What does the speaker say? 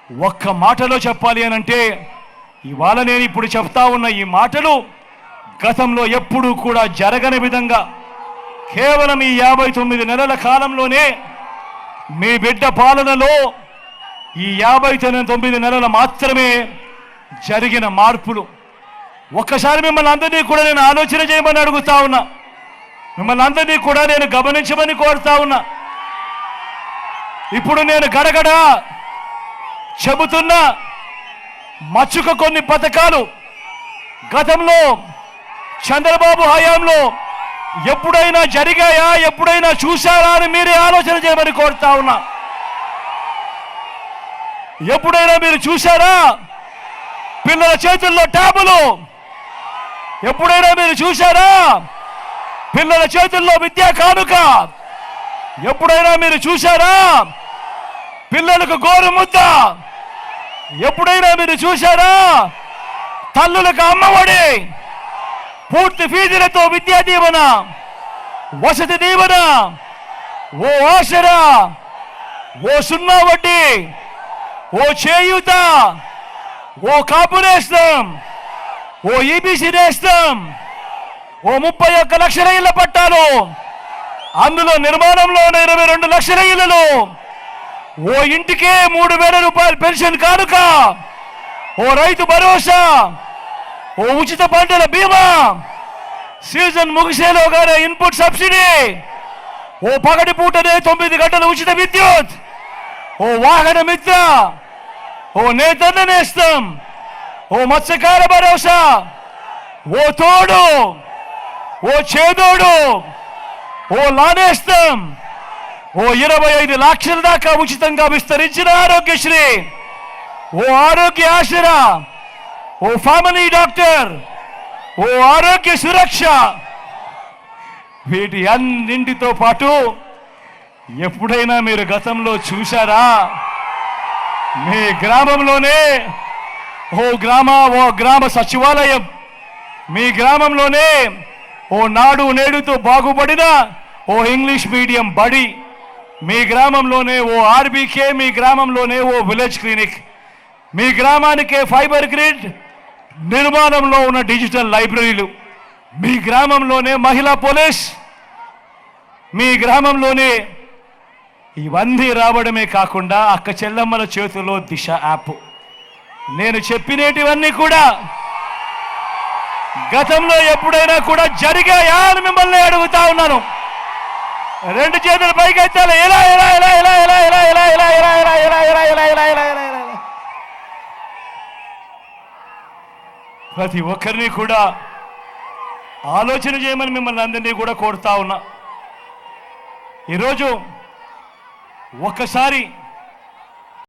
ఒక్క మాటలో చెప్పాలి అనంటే ఇవాళ నేను ఇప్పుడు చెప్తా ఉన్న ఈ మాటలు గతంలో ఎప్పుడూ కూడా జరగని విధంగా కేవలం ఈ 59 నెలల కాలంలోనే మీ బిడ్డ పాలనలో ఈ 59 నెలలు మాత్రమే జరిగిన మార్పులు. ఒక్కసారి మిమ్మల్ని అందరినీ కూడా నేను ఆలోచన చేయమని అడుగుతా ఉన్నా, మిమ్మల్ని అందరినీ కూడా నేను గమనించమని కోరుతా ఉన్నా. ఇప్పుడు నేను గడగడ చెబుతున్న మచ్చుక కొన్ని పథకాలు గతంలో చంద్రబాబు హయాంలో ఎప్పుడైనా జరిగాయా, ఎప్పుడైనా చూశారా అని మీరే ఆలోచన చేయమని కోరుతా ఉన్నా. ఎప్పుడైనా మీరు చూశారా పిల్లల చేతుల్లో ట్యాబులు? ఎప్పుడైనా మీరు చూశారా పిల్లల చేతుల్లో విద్యా కానుక? ఎప్పుడైనా మీరు చూశారా పిల్లలకు గోరు ముద్ద? ఎప్పుడైనా మీరు చూశారా తల్లులకు అమ్మఒడి, పూర్తి ఫీజులతో విద్యా దీవెన, వసతి దీవెన, ఓ ఆసరా, ఓ సున్నా వడ్డీ, ఓ చేయూత, ఓ కాపు నేస్తం, ఓ ఈబీసీ నేస్తం, ఓ 31 లక్షల ఇళ్ల పట్టాలు, అందులో నిర్మాణంలో 22 లక్షల ఇళ్లలో, ఓ ఇంటికే 3,000 రూపాయలు పెన్షన్ కానుక, ఓ రైతు భరోసా, ఓ ఉచిత పంటల బీమా, సీజన్ ముగిసేలోగానే ఇన్పుట్ సబ్సిడీ, ఓ పగటి పూటనే 9 గంటల ఉచిత విద్యుత్, ఓ వాహన మిత్ర, ఓ నేతన్న నేస్తం, ఓ మత్స్యకార భరోసా, ఓ తోడు, ఓ చేదోడు, ఓ లానేస్తం, ఓ 25 లక్షల దాకా ఉచితంగా విస్తరించిన ఆరోగ్యశ్రీ, ఓ ఆరోగ్య ఆసరా, ఓ ఫ్యామిలీ డాక్టర్, ఓ ఆరోగ్య సురక్ష. వీటి అన్నింటితో పాటు ఎప్పుడైనా మీరు గతంలో చూశారా మీ గ్రామంలోనే ఓ గ్రామ సచివాలయం, మీ గ్రామంలోనే ఓ నాడు నేడుతో బాగుపడిన ఓ ఇంగ్లీష్ మీడియం బడి, మీ గ్రామంలోనే ఓ ఆర్బీకే, మీ గ్రామంలోనే ఓ విలేజ్ క్లినిక్, మీ గ్రామానికే ఫైబర్ గ్రిడ్ నిర్మాణంలో ఉన్న డిజిటల్ లైబ్రరీలు, మీ గ్రామంలోనే మహిళా పోలీస్, మీ గ్రామంలోనే ఇవన్నీ రావడమే కాకుండా అక్క చెల్లమ్మల చేతుల్లో దిశ యాప్. నేను చెప్పినటివన్నీ కూడా గతంలో ఎప్పుడైనా కూడా జరిగాయా అని మిమ్మల్ని అడుగుతా ఉన్నాను. 2 చేతులు పైకి ఎత్తాలి. ఎలా ఎలా ఎలా ఎలా ఎలా ఎలా ఎలా ఎలా ఎలా ఎలా ఎలా ఎలా ఎలా ఎలా ఎలా ఎలా ఎలా ప్రతి ఒక్కరిని కూడా ఆలోచన చేయమని మిమ్మల్ని అందరినీ కూడా కోరుతా ఉన్నా. ఈరోజు ఒక్కసారి